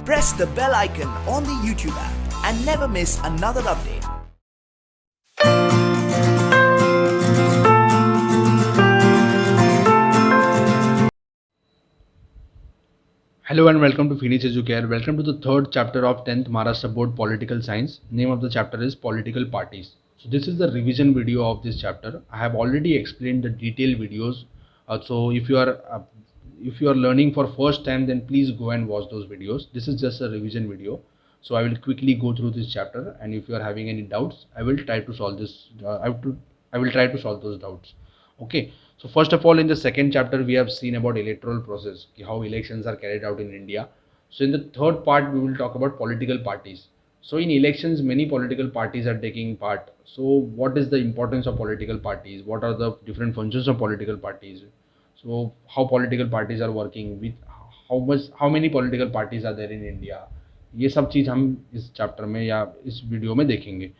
press the bell icon on the YouTube app and never miss another update. Hello and welcome to Phoenix Educare. Welcome to the third chapter of 10th Maharashtra Board Political Science. Name of the chapter is Political Parties. So this is the revision video of this chapter. I have already explained the detailed videos. So if you are learning for first time, then please go and watch those videos. This is just a revision video. So I will quickly go through this chapter, and if you are having any doubts, I will try to solve this. I will try to solve those doubts. Okay. So first of all, in the second chapter, we have seen about electoral process, how elections are carried out in India. So in the third part, we will talk about political parties. So in elections, many political parties are taking part. So what is the importance of political parties? What are the different functions of political parties? So how political parties are working with how many political parties are there in India? ये सब चीज़ हम इस chapter में या इस video में देखेंगे.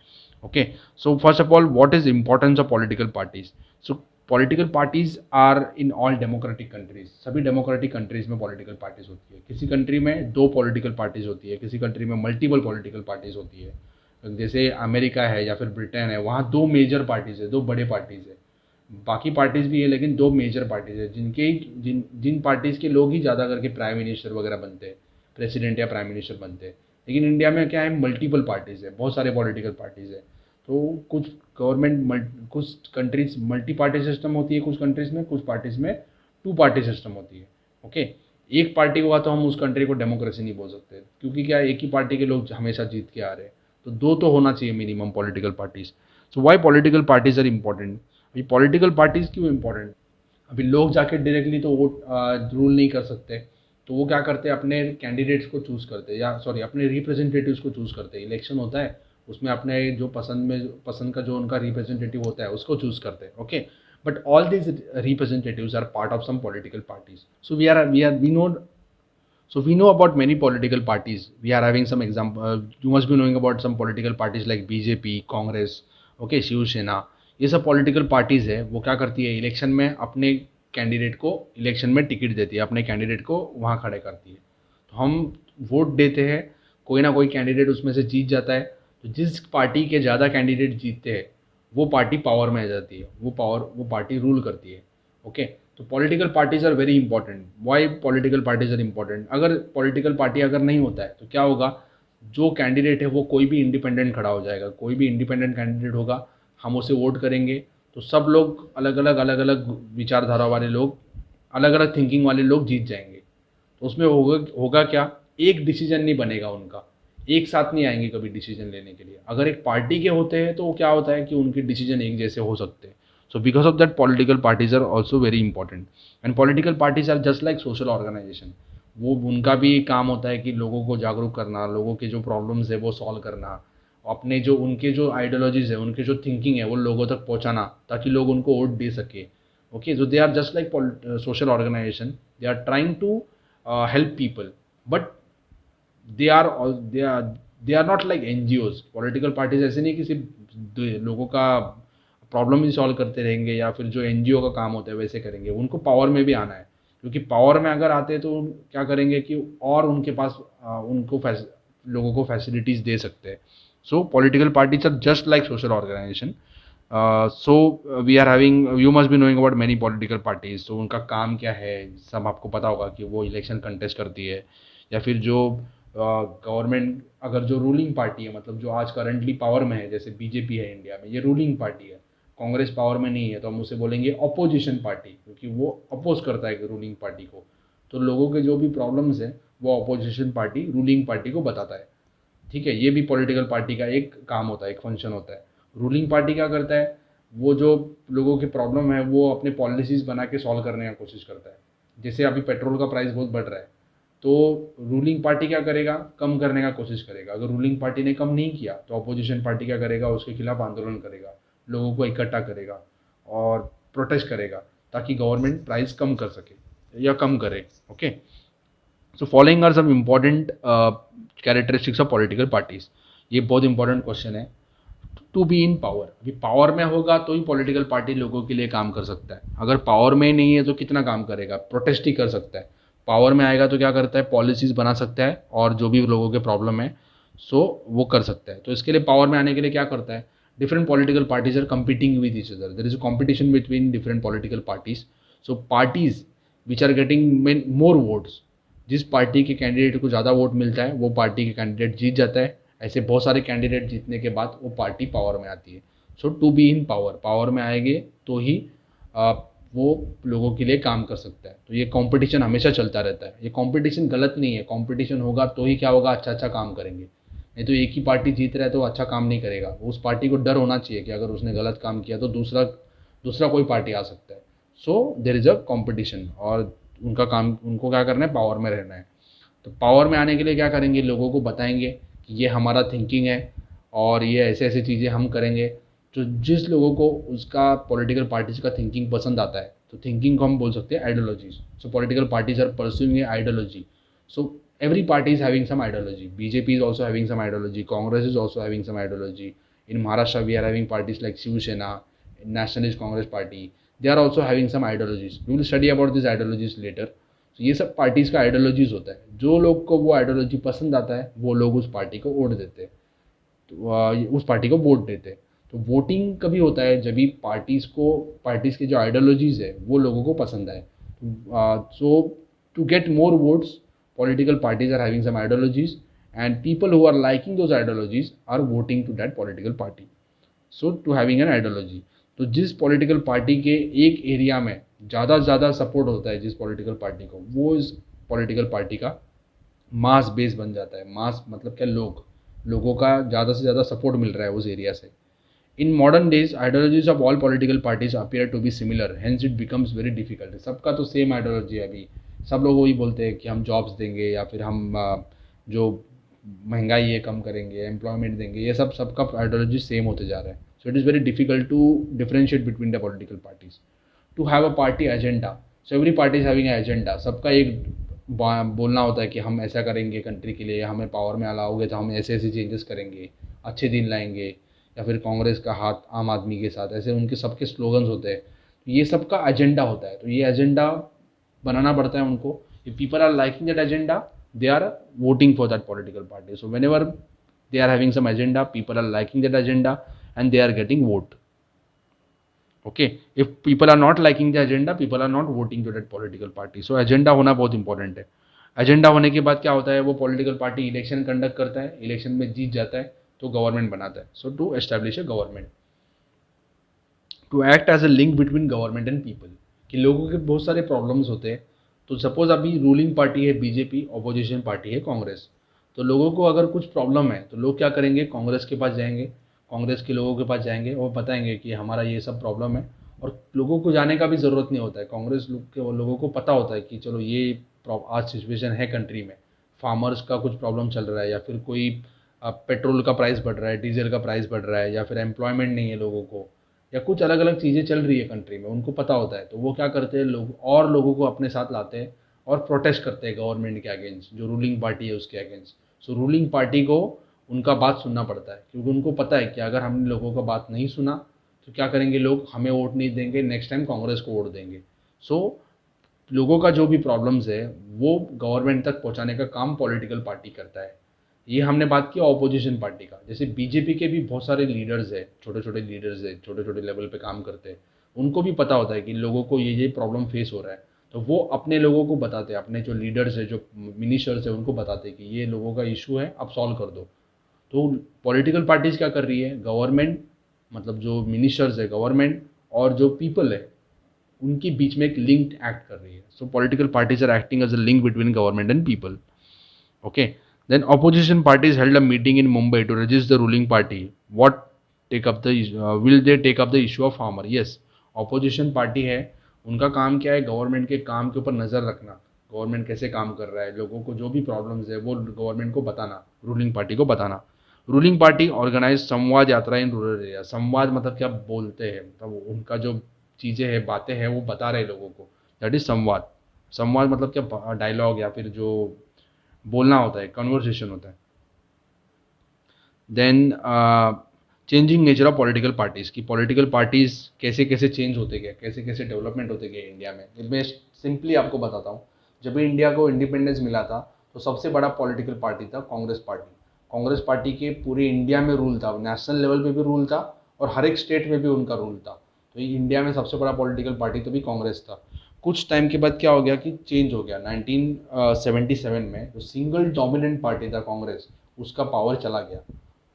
Okay, so first of all, what is importance of political parties? So political parties are in all democratic countries. सभी डेमोक्रेटिक कंट्रीज में पॉलिटिकल पार्टीज होती है. किसी कंट्री में दो पॉलिटिकल पार्टीज होती है, किसी कंट्री में मल्टीपल पॉलिटिकल पार्टीज होती है. जैसे अमेरिका है या फिर ब्रिटेन है, वहाँ दो मेजर पार्टीज है, दो बड़े पार्टीज है. बाकी पार्टीज भी है लेकिन दो मेजर पार्टीज है, जिन पार्टीज के लोग ही ज़्यादा करके प्राइम मिनिस्टर वगैरह बनते हैं, प्रेसिडेंट या प्राइम मिनिस्टर बनते हैं. लेकिन इंडिया में क्या है, मल्टीपल पार्टीज है, बहुत सारे पॉलिटिकल पार्टीज है. तो कुछ कुछ कंट्रीज मल्टी पार्टी सिस्टम होती है, कुछ कंट्रीज में, कुछ पार्टीज में टू पार्टी सिस्टम होती है. ओके, एक पार्टी होगा तो हम उस कंट्री को डेमोक्रेसी नहीं बोल सकते, क्योंकि क्या एक ही पार्टी के लोग हमेशा जीत के आ रहे हैं. तो दो तो होना चाहिए minimum political parties. So why political parties are important. अभी पॉलिटिकल पार्टीज क्यों इंपॉर्टेंट? अभी लोग जाके डायरेक्टली तो वोट रूल नहीं कर सकते, तो वो क्या करते हैं, अपने कैंडिडेट्स को चूज़ करते हैं, या सॉरी अपने रिप्रेजेंटेटिव्स को चूज़ करते हैं. इलेक्शन होता है, उसमें अपने जो पसंद का जो उनका रिप्रेजेंटेटिव होता है उसको चूज़ करते हैं. Okay, but all these representatives are part of some political parties. So we know about many political parties. We are having some example. You must be knowing about some political parties like BJP, Congress, okay, Shiv Sena. ये सब political parties है. वो क्या करती है, election में अपने candidate को इलेक्शन में टिकट देती है, अपने कैंडिडेट को वहाँ खड़े करती है. तो हम वोट देते हैं, कोई ना कोई कैंडिडेट उसमें से जीत जाता है. तो जिस पार्टी के ज़्यादा कैंडिडेट जीतते हैं वो पार्टी पावर में आ जाती है, वो पार्टी रूल करती है. ओके, तो political parties are very important. Why political parties are important? अगर पॉलिटिकल पार्टी अगर नहीं होता है तो क्या होगा, जो कैंडिडेट है वो कोई भी इंडिपेंडेंट खड़ा हो जाएगा. कोई भी इंडिपेंडेंट कैंडिडेट होगा, हम उसे वोट करेंगे, तो सब लोग अलग अलग विचारधारा वाले लोग, अलग अलग थिंकिंग वाले लोग जीत जाएंगे. तो उसमें होगा क्या, एक डिसीजन नहीं बनेगा उनका, एक साथ नहीं आएंगे कभी डिसीजन लेने के लिए. अगर एक पार्टी के होते हैं तो वो क्या होता है कि उनके डिसीजन एक जैसे हो सकते हैं. So because of that political parties are also very important. And political parties are just like social organisation. वो उनका भी काम होता है कि लोगों को जागरूक करना, लोगों के जो प्रॉब्लम्स है वो सॉल्व करना, अपने जो उनके जो आइडियोलॉजीज है, उनके जो थिंकिंग है वो लोगों तक पहुँचाना, ताकि लोग उनको वोट दे सके. Okay, so they are just like social organisation. They are trying to help people, but they are not like NGOs. Political parties ऐसे नहीं कि सिर्फ लोगों का प्रॉब्लम ही सॉल्व करते रहेंगे या फिर जो NGO का काम होता है वैसे करेंगे. उनको पावर में भी आना है, क्योंकि पावर में अगर आते हैं तो क्या करेंगे कि और उनके पास उनको लोगों को फैसिलिटीज़ दे सकते हैं. So political parties are just like social organisation. So we are having, you must be knowing about many political parties. तो उनका काम क्या है सब आपको पता होगा, कि वो इलेक्शन कंटेस्ट करती है, या फिर जो गवर्नमेंट, अगर जो रूलिंग पार्टी है, मतलब जो आज करंटली पावर में है, जैसे बीजेपी है इंडिया में, ये रूलिंग पार्टी है. कांग्रेस पावर में नहीं है तो हम उसे बोलेंगे अपोजिशन पार्टी, क्योंकि वो अपोज करता है रूलिंग पार्टी को. तो लोगों के जो भी प्रॉब्लम्स हैं वो अपोजिशन पार्टी रूलिंग पार्टी को बताता है. ठीक है, ये भी पॉलिटिकल पार्टी का एक काम होता है, एक फंक्शन होता है. रूलिंग पार्टी क्या करता है, वो जो लोगों के प्रॉब्लम है वो अपने पॉलिसीज़ बना के सॉल्व करने का कोशिश करता है. जैसे अभी पेट्रोल का प्राइस बहुत बढ़ रहा है, तो रूलिंग पार्टी क्या करेगा, कम करने का कोशिश करेगा. अगर रूलिंग पार्टी ने कम नहीं किया तो अपोजिशन पार्टी क्या करेगा, उसके खिलाफ आंदोलन करेगा, लोगों को इकट्ठा करेगा और प्रोटेस्ट करेगा, ताकि गवर्नमेंट प्राइस कम कर सके या कम करे. Okay, so following are some important characteristics of political parties. ये बहुत इंपॉर्टेंट क्वेश्चन है. To be in power. अभी पावर में होगा तो ही पॉलिटिकल पार्टी लोगों के लिए काम कर सकता है. अगर पावर में नहीं है तो कितना काम करेगा, प्रोटेस्ट ही कर सकता है. पावर में आएगा तो क्या करता है, पॉलिसीज़ बना सकता है और जो भी लोगों के प्रॉब्लम है सो वो कर सकता है। तो इसके लिए पावर में आने के लिए क्या करता है, different political parties are competing with each other, there is a competition between different political parties. So parties which are getting more votes, जिस पार्टी के कैंडिडेट को ज़्यादा वोट मिलता है वो पार्टी के कैंडिडेट जीत जाता है। ऐसे बहुत सारे कैंडिडेट जीतने के बाद वो पार्टी पावर में आती है। So to be in power, power में आएंगे तो ही वो लोगों के लिए काम कर सकता है। तो ये कंपटीशन हमेशा चलता रहता है, ये कंपटीशन गलत नहीं है, कंपटीशन होगा तो ही क्या होगा, अच्छा अच्छा काम करेंगे। नहीं तो एक ही पार्टी जीत रहा है तो अच्छा काम नहीं करेगा। उस पार्टी को डर होना चाहिए कि अगर उसने गलत काम किया तो दूसरा दूसरा कोई पार्टी आ सकता है। सो देर इज़ अ कॉम्पिटिशन और उनका काम, उनको क्या करना है, पावर में रहना है। तो पावर में आने के लिए क्या करेंगे, लोगों को बताएंगे कि ये हमारा थिंकिंग है और ये ऐसे ऐसे चीज़ें हम करेंगे। तो जिस लोगों को उसका पॉलिटिकल पार्टीज का थिंकिंग पसंद आता है, तो थिंकिंग को हम बोल सकते हैं ideologies. So political parties are pursuing a ideology. So every party is having some ideology. BJP is also having some ideology. Congress is also having some ideology. In Maharashtra, we are having parties like Shiv Sena, Nationalist Congress Party. They are also having some ideologies. We will study about these ideologies later. So ये सब parties का ideologies होता है। जो लोग को वो ideology पसंद आता है वो लोग उस पार्टी को वोट देते हैं, तो उस पार्टी को वोट देते हैं। तो वोटिंग कभी होता है जब भी पार्टीज़ के जो आइडियोलॉजीज़ है वो लोगों को पसंद आए। So to get more votes, political parties are having some ideologies and people who are liking those ideologies are voting to that political party. So to having an ideology, तो जिस पॉलिटिकल पार्टी के एक area में ज़्यादा से ज़्यादा support होता है जिस पॉलिटिकल पार्टी को, वो इस पॉलिटिकल पार्टी का मास बेस बन जाता है। मास मतलब क्या, लोगों का ज़्यादा से ज़्यादा सपोर्ट मिल रहा है उस एरिया से। In modern days ideologies of all political parties appear to be similar, hence it becomes very difficult. सबका तो सेम आइडियोलॉजी है। अभी सब लोग वही बोलते हैं कि हम जॉब्स देंगे या फिर हम जो महंगाई है कम करेंगे, एम्प्लॉयमेंट देंगे, ये सबका आइडियोलॉजी सेम होते जा रहा है। So it is very difficult to differentiate between the political parties. To have a party agenda, so every party is having agenda. सबका एक बोलना होता है कि हम ऐसा करेंगे कंट्री के लिए, हमें पावर में लाओगे तो हम ऐसे ऐसे चेंजेस करेंगे, अच्छे दिन लाएंगे, या फिर कांग्रेस का हाथ आम आदमी के साथ, ऐसे उनके सबके स्लोगन्स होते हैं। तो ये सबका एजेंडा होता है। तो ये एजेंडा बनाना पड़ता है उनको। If people are liking that agenda, they are voting for that political party. So whenever they are having some agenda, people are liking that agenda and they are getting vote. Okay, if people are not liking the agenda, people are not voting to that political party. So agenda होना बहुत important है। Agenda होने के बाद क्या होता है, वो पॉलिटिकल पार्टी इलेक्शन कंडक्ट करता है, इलेक्शन में जीत जाता है तो गवर्नमेंट बनाता है। So to establish a government, to act as a link between government and people, कि लोगों के बहुत सारे प्रॉब्लम्स होते हैं। तो सपोज अभी रूलिंग पार्टी है बीजेपी, ऑपोजिशन पार्टी है कांग्रेस। तो लोगों को अगर कुछ प्रॉब्लम है तो लोग क्या करेंगे, कांग्रेस के पास जाएंगे, कांग्रेस के लोगों के पास जाएंगे और बताएंगे कि हमारा ये सब प्रॉब्लम है। और लोगों को जाने का भी ज़रूरत नहीं होता है, कांग्रेस लोगों को पता होता है कि चलो ये आज सिचुएशन है कंट्री में, फार्मर्स का कुछ प्रॉब्लम चल रहा है, या फिर कोई पेट्रोल का प्राइस बढ़ रहा है, डीजल का प्राइस बढ़ रहा है, या फिर एम्प्लॉयमेंट नहीं है लोगों को, या कुछ अलग अलग चीज़ें चल रही है कंट्री में, उनको पता होता है। तो वो क्या करते हैं, लोग और लोगों को अपने साथ लाते हैं और प्रोटेस्ट करते हैं गवर्नमेंट के अगेंस्ट, जो रूलिंग पार्टी है उसके अगेंस्ट। सो रूलिंग पार्टी को उनका बात सुनना पड़ता है, क्योंकि उनको पता है कि अगर हमने लोगों का बात नहीं सुना तो क्या करेंगे, लोग हमें वोट नहीं देंगे, नेक्स्ट टाइम कांग्रेस को वोट देंगे। सो लोगों का जो भी प्रॉब्लम्स है वो गवर्नमेंट तक पहुंचाने का काम पॉलिटिकल पार्टी करता है। ये हमने बात की ऑपोजिशन पार्टी का। जैसे बीजेपी के भी बहुत सारे लीडर्स है, छोटे छोटे लीडर्स है, छोटे छोटे लेवल पे काम करते हैं। उनको भी पता होता है कि लोगों को ये प्रॉब्लम फेस हो रहा है, तो वो अपने लोगों को बताते हैं, अपने जो लीडर्स है, जो मिनिस्टर्स है, उनको बताते हैं कि ये लोगों का इशू है, आप सॉल्व कर दो। तो पॉलिटिकल पार्टीज क्या कर रही है, गवर्नमेंट मतलब जो मिनिस्टर्स है, गवर्नमेंट और जो पीपल है, उनके बीच में एक लिंक एक्ट कर रही है। So political parties are acting as a link between government and people. Okay, then opposition parties held a meeting in Mumbai to resist the ruling party. What take up the will they take up the issue of farmer? Yes, opposition party है, उनका काम क्या है, government के काम के ऊपर नज़र रखना, गवर्नमेंट कैसे काम कर रहा है, लोगों को जो भी प्रॉब्लम्स है वो गवर्नमेंट को बताना, रूलिंग पार्टी को बताना। रूलिंग पार्टी ऑर्गेनाइज संवाद यात्रा इन रूरल एरिया। संवाद मतलब क्या बोलते हैं, मतलब उनका जो चीज़ें हैं, बातें हैं, वो बता रहे लोगों को, दैट इज संवाद। संवाद मतलब क्या, डायलॉग या फिर जो बोलना होता है, कन्वर्सेशन होता है। Then changing nature of political parties, की पॉलिटिकल पार्टीज़ कैसे कैसे चेंज होते गए, कैसे कैसे डेवलपमेंट होते गए इंडिया में। मैं सिंपली आपको बताता हूँ। जब भी इंडिया को इंडिपेंडेंस मिला था तो सबसे बड़ा पॉलिटिकल पार्टी था कांग्रेस पार्टी। कांग्रेस पार्टी के पूरे इंडिया में रूल था, नेशनल लेवल पे भी रूल था और हर एक स्टेट में भी उनका रूल था। तो ये इंडिया में सबसे बड़ा पॉलिटिकल पार्टी तभी कांग्रेस था। कुछ टाइम के बाद क्या हो गया कि चेंज हो गया। 1977 में जो सिंगल डोमिनेंट पार्टी था कांग्रेस, उसका पावर चला गया।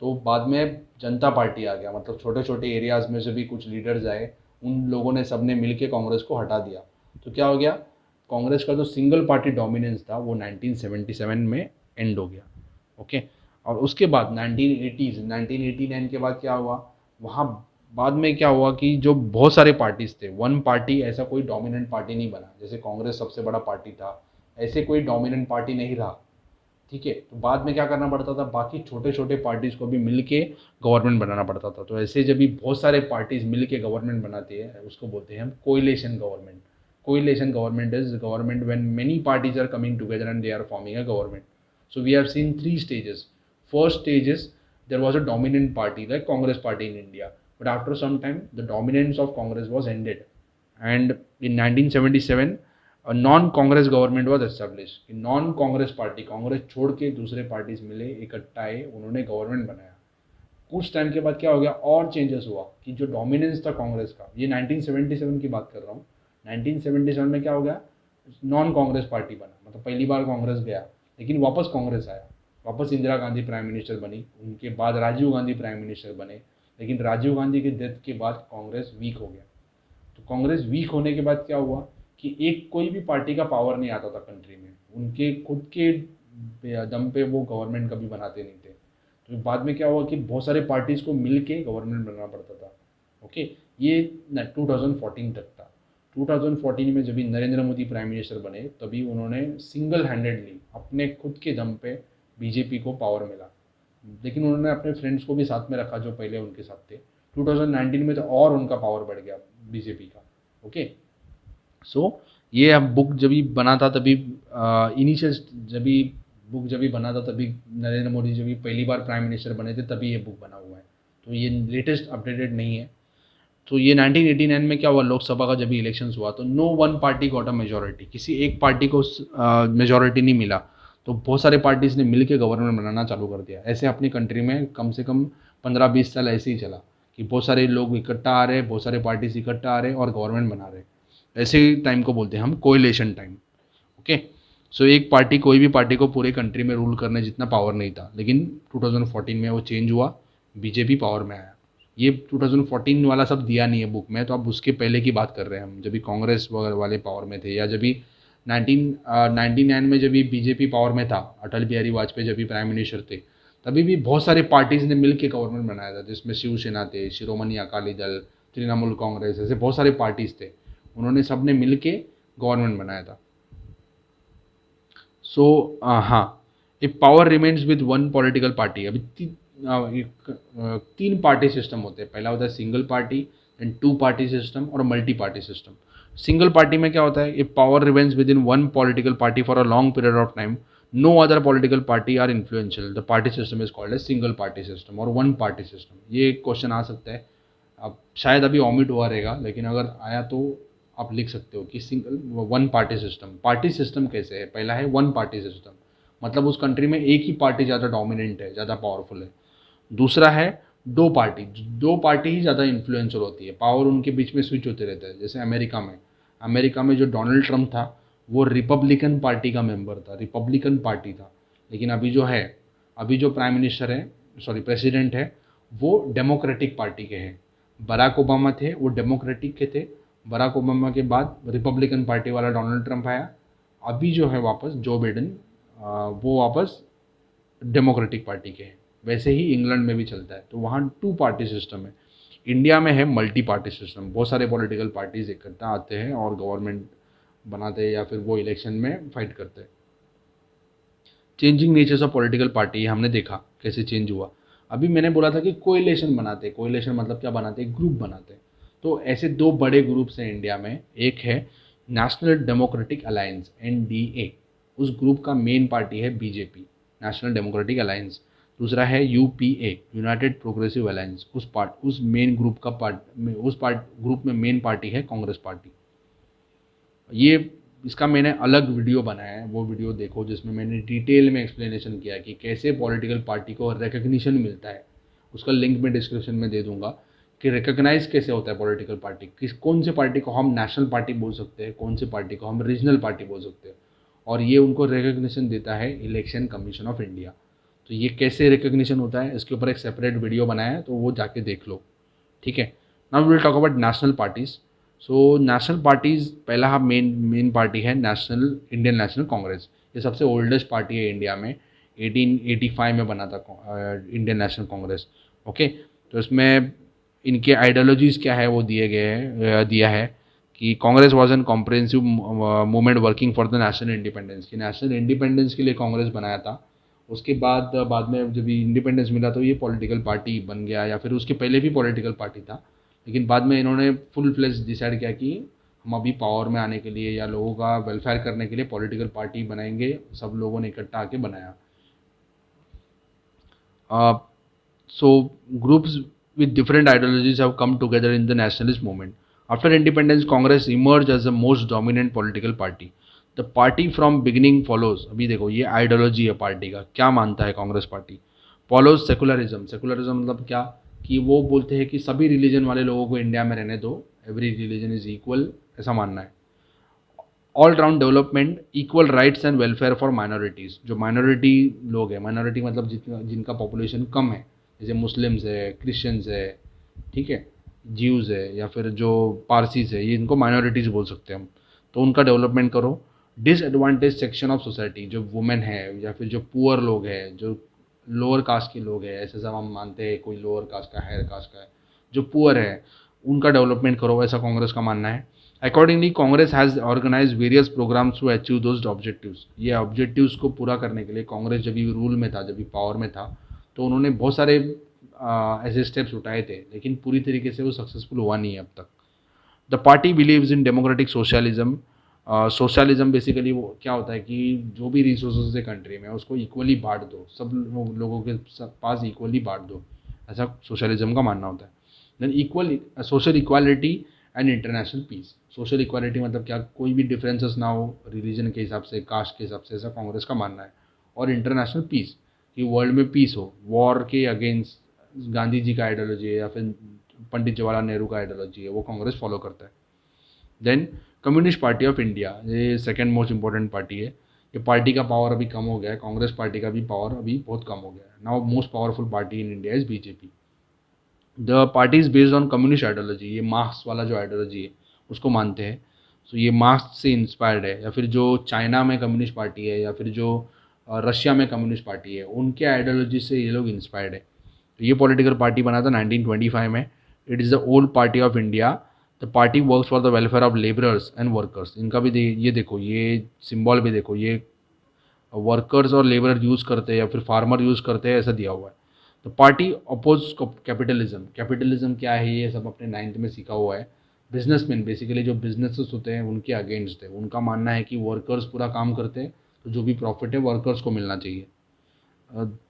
तो बाद में जनता पार्टी आ गया, मतलब छोटे छोटे एरियाज़ में से भी कुछ लीडर्स आए, उन लोगों ने सबने मिल के कांग्रेस को हटा दिया। तो क्या हो गया, कांग्रेस का जो सिंगल पार्टी डोमिनेंस था वो 1977 में एंड हो गया। ओके। और उसके बाद 1989 के बाद क्या हुआ, वहाँ बाद में क्या हुआ कि जो बहुत सारे पार्टीज थे, वन पार्टी ऐसा कोई डोमिनेंट पार्टी नहीं बना। जैसे कांग्रेस सबसे बड़ा पार्टी था, ऐसे कोई डोमिनेंट पार्टी नहीं रहा। ठीक है, तो बाद में क्या करना पड़ता था, बाकी छोटे छोटे पार्टीज को भी मिल के गवर्नमेंट बनाना पड़ता था। तो ऐसे जब भी बहुत सारे पार्टीज मिल के गवर्नमेंट बनाते हैं उसको बोलते हैं हम coalition government. Coalition government is government when many parties are coming together and they are forming a government. So we have seen three stages. First stage is there was a dominant party like Congress party in India, but after some time the dominance of Congress was ended, and in 1977 a non-Congress government was established. कि non-Congress party, Congress छोड़ के दूसरे parties मिले, इकट्ठा आए, उन्होंने government बनाया। कुछ टाइम के बाद क्या हो गया, और चेंजेस हुआ कि जो डोमिनेंस था कांग्रेस का, ये 1977 की बात कर रहा हूँ। 1977 में क्या हो गया, नॉन कांग्रेस पार्टी बना, मतलब पहली बार कांग्रेस गया, लेकिन वापस कांग्रेस आया। वापस इंदिरा गांधी प्राइम मिनिस्टर बनी, उनके बाद राजीव गांधी प्राइम मिनिस्टर बने, लेकिन राजीव गांधी के डेथ के बाद कांग्रेस वीक हो गया। तो कांग्रेस वीक होने के बाद क्या हुआ कि एक कोई भी पार्टी का पावर नहीं आता था कंट्री में, उनके खुद के दम पे वो गवर्नमेंट कभी बनाते नहीं थे। तो बाद में क्या हुआ कि बहुत सारे पार्टीज को मिल के गवर्नमेंट बनाना पड़ता था। ओके, ये 2014 तक था। 2014 में जब भी नरेंद्र मोदी प्राइम मिनिस्टर बने तभी उन्होंने सिंगल हैंडेडली अपने खुद के दम पे बीजेपी को पावर मिला, लेकिन उन्होंने अपने फ्रेंड्स को भी साथ में रखा जो पहले उनके साथ थे। 2019 में तो और उनका पावर बढ़ गया बीजेपी का। ओके, सो ये अब बुक जब भी बना था तभी इनिशियल जब भी बुक जब भी बना था तभी नरेंद्र मोदी जब भी पहली बार प्राइम मिनिस्टर बने थे तभी ये बुक बना हुआ है। तो ये लेटेस्ट अपडेटेड नहीं है। तो ये 1989 में क्या हुआ, लोकसभा का जब भी इलेक्शंस हुआ तो no one party got a majority, किसी एक पार्टी को मेजोरिटी नहीं मिला। तो बहुत सारे पार्टीज ने मिल के गवर्नमेंट बनाना चालू कर दिया। ऐसे अपनी कंट्री में कम से कम 15-20 साल ऐसे ही चला कि बहुत सारे लोग इकट्ठा आ रहे, बहुत सारे पार्टीज इकट्ठा आ रहे और गवर्नमेंट बना रहे। ऐसे टाइम को बोलते हैं हम कोएलिशन टाइम। ओके, सो एक पार्टी, कोई भी पार्टी को पूरे कंट्री में रूल करने जितना पावर नहीं था, लेकिन 2014 में वो चेंज हुआ, बीजेपी पावर में आया। ये 2014 वाला सब दिया नहीं है बुक में, तो अब उसके पहले की बात कर रहे हैं हम, जब भी कांग्रेस वाले पावर में थे, या जब भी 1999 में जब भी बीजेपी पावर में था, अटल बिहारी वाजपेयी जब भी प्राइम मिनिस्टर थे, तभी भी बहुत सारे पार्टीज ने मिल के गवर्नमेंट बनाया था, जिसमें शिवसेना थे, शिरोमणि अकाली दल, तृणमूल कांग्रेस, ऐसे बहुत सारे पार्टीज थे, उन्होंने सब ने मिल के गवर्नमेंट बनाया था। सो हाँ, if power remains with one political party, अभी तीन पार्टी सिस्टम होते हैं। पहला होता है single party, then two party system और multi party system. Single party में क्या होता है, if power remains within one political party for a long period of time, no other political party are influential, the party system is called as single party system और one party system. ये question आ सकता है, अब शायद अभी omit हुआ रहेगा, लेकिन अगर आया तो आप लिख सकते हो कि single one party system. Party system कैसे है, पहला है वन पार्टी सिस्टम, मतलब उस कंट्री में एक ही पार्टी ज़्यादा डोमिनेंट है, ज़्यादा पावरफुल है। दूसरा है दो पार्टी, दो पार्टी ही ज़्यादा इन्फ्लुएंशियल होती है, पावर उनके बीच में स्विच होते रहता है। जैसे अमेरिका में जो डोनाल्ड ट्रंप था वो रिपब्लिकन पार्टी का मेंबर था, रिपब्लिकन पार्टी था, लेकिन अभी जो प्राइम मिनिस्टर है, सॉरी प्रेसिडेंट है, वो डेमोक्रेटिक पार्टी के हैं। बराक ओबामा थे, वो डेमोक्रेटिक के थे। बराक ओबामा के बाद रिपब्लिकन पार्टी वाला डोनाल्ड ट्रंप आया। अभी जो है वापस जो बाइडेन, वो वापस डेमोक्रेटिक पार्टी के हैं। वैसे ही इंग्लैंड में भी चलता है, तो वहाँ टू पार्टी सिस्टम है। इंडिया में है मल्टी पार्टी सिस्टम, बहुत सारे पॉलिटिकल पार्टीज इकट्ठा आते हैं और गवर्नमेंट बनाते हैं या फिर वो इलेक्शन में फाइट करते हैं। Changing natures of political party हमने देखा कैसे चेंज हुआ। अभी मैंने बोला था कि कोएलिशन बनाते हैं, कोएलिशन मतलब क्या बनाते हैं, ग्रुप बनाते हैं। तो ऐसे दो बड़े ग्रुप्स हैं इंडिया में, एक है नेशनल डेमोक्रेटिक अलायंस एनडीए, उस ग्रुप का मेन पार्टी है बीजेपी, नेशनल डेमोक्रेटिक अलायंस। दूसरा है यूपीए, यूनाइटेड प्रोग्रेसिव अलायंस, उस मेन ग्रुप का ग्रुप में मेन पार्टी है कांग्रेस पार्टी। ये इसका मैंने अलग वीडियो बनाया है, वो वीडियो देखो जिसमें मैंने डिटेल में एक्सप्लेनेशन किया कि कैसे पॉलिटिकल पार्टी को रिकग्निशन मिलता है। उसका लिंक मैं डिस्क्रिप्शन में दे दूंगा कि रिकग्नाइज कैसे होता है पॉलिटिकल पार्टी, किस कौन से पार्टी को हम नेशनल पार्टी बोल सकते हैं, कौन से पार्टी को हम रीजनल पार्टी बोल सकते हैं, और ये उनको रिकग्निशन देता है इलेक्शन कमीशन ऑफ इंडिया। तो ये कैसे रिकग्निशन होता है इसके ऊपर एक सेपरेट वीडियो बनाया है, तो वो जाके देख लो, ठीक है। Now will talk about national parties. So national parties, पहला मेन पार्टी है नेशनल इंडियन नेशनल कांग्रेस। ये सबसे ओल्डेस्ट पार्टी है इंडिया में, 1885 में बना था इंडियन नेशनल कांग्रेस। ओके, तो इसमें इनके आइडियोलॉजीज़ क्या है वो दिया है कि Congress was an comprehensive movement working for the national independence, कि नेशनल इंडिपेंडेंस के लिए कांग्रेस बनाया था। उसके बाद में जब इंडिपेंडेंस मिला तो ये पॉलिटिकल पार्टी बन गया, या फिर उसके पहले भी पॉलिटिकल पार्टी था, लेकिन बाद में इन्होंने फुल फ्लेज डिसाइड किया कि हम अभी पावर में आने के लिए या लोगों का वेलफेयर करने के लिए पॉलिटिकल पार्टी बनाएंगे। सब लोगों ने इकट्ठा आके बनाया। So groups with different ideologies have come together in the nationalist movement. After independence, Congress emerged as the most dominant political party. The party from beginning follows. अभी देखो ये आइडियोलॉजी है पार्टी का, क्या मानता है Congress party. Follows secularism. Secularism मतलब क्या, कि वो बोलते हैं कि सभी रिलीजन वाले लोगों को इंडिया में रहने दो, एवरी रिलीजन इज इक्वल, ऐसा मानना है। All round development, equal rights and welfare for minorities. जो माइनॉरिटी लोग हैं, माइनॉरिटी मतलब जिनका पॉपुलेशन कम है, जैसे मुस्लिम्स है, क्रिश्चियंस है, ठीक है, ज्यूज़ है, या फिर जो पारसीज है, ये इनको माइनॉरिटीज़ बोल सकते हैं हम। तो उनका डेवलपमेंट करो। डिसएडवांटेज सेक्शन ऑफ सोसाइटी, जो वुमेन है या फिर जो पुअर लोग हैं, जो लोअर कास्ट के लोग हैं, ऐसे सब हम मानते हैं, कोई लोअर कास्ट का, हायर कास्ट का है, जो पुअर है उनका डेवलपमेंट करो, ऐसा कांग्रेस का मानना है। Accordingly Congress has organise various programs to achieve those objectives. ये ऑब्जेक्टिव्स को पूरा करने के लिए कांग्रेस जब भी रूल में था, जब भी पावर में था, तो उन्होंने बहुत सारे ऐसे स्टेप्स उठाए थे, लेकिन पूरी तरीके से वो सक्सेसफुल हुआ नहीं है अब तक। The party believes in democratic socialism. Socialism basically वो क्या होता है कि जो भी रिसोर्सेज है कंट्री में उसको इक्वली बांट दो, सब लोगों के पास इक्वली बांट दो, ऐसा सोशलिज्म का मानना होता है। Then equal social equality and international peace. Social equality मतलब क्या, कोई भी डिफरेंसेस ना हो रिलीजन के हिसाब से, कास्ट के हिसाब से, ऐसा कांग्रेस का मानना है। और इंटरनेशनल पीस, कि वर्ल्ड में पीस हो, वॉर के अगेंस्ट गांधी जी का आइडियोलॉजी है या फिर पंडित जवाहरलाल नेहरू का आइडियोलॉजी है, वो कांग्रेस फॉलो करता है। Then communist party of India, ये सेकेंड मोस्ट इंपॉर्टेंट पार्टी है। ये पार्टी का पावर अभी कम हो गया है, कांग्रेस पार्टी का भी पावर अभी बहुत कम हो गया है। Now most powerful party in India is BJP. The party is based on communist ideology. ये मार्क्स वाला जो आइडियोलॉजी है उसको मानते हैं। सो ये मार्क्स से इंस्पायर्ड है, या फिर जो चाइना में कम्युनिस्ट पार्टी है, या फिर जो रशिया में कम्युनिस्ट पार्टी है, उनके आइडियोलॉजी से ये लोग इंस्पायर्ड है। तो ये पॉलिटिकल पार्टी बना था 1925 में। It is the old party of India. The party works for the welfare of labourers and workers. इनका भी ये देखो, ये सिंबल भी देखो, ये वर्कर्स और लेबर यूज़ करते हैं या फिर फार्मर यूज़ करते हैं, ऐसा दिया हुआ है। तो पार्टी अपोज कैपिटलिज्म। कैपिटलिज्म क्या है ये सब अपने 9th में सीखा हुआ है। बिजनेसमैन, बेसिकली जो बिजनेसेस होते हैं उनके अगेंस्ट है। उनका मानना है कि वर्कर्स पूरा काम करते हैं, तो जो भी प्रॉफिट है वर्कर्स को मिलना चाहिए।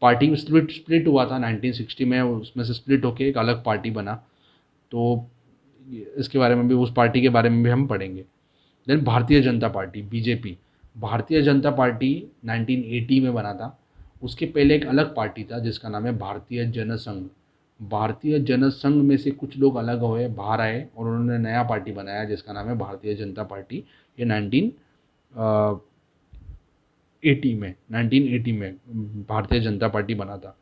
पार्टी स्प्लिट हुआ था 1960 में, उसमें से स्प्लिट होके एक अलग पार्टी बना। तो इसके बारे में भी, उस पार्टी के बारे में भी हम पढ़ेंगे। Then Bharatiya Janata party, BJP. Bharatiya Janata party 1980 में बना था। उसके पहले एक अलग पार्टी था जिसका नाम है भारतीय जनसंघ। भारतीय जनसंघ में से कुछ लोग अलग हुए, बाहर आए, और उन्होंने नया पार्टी बनाया जिसका नाम है भारतीय जनता पार्टी। ये 1980 में भारतीय जनता पार्टी बना था।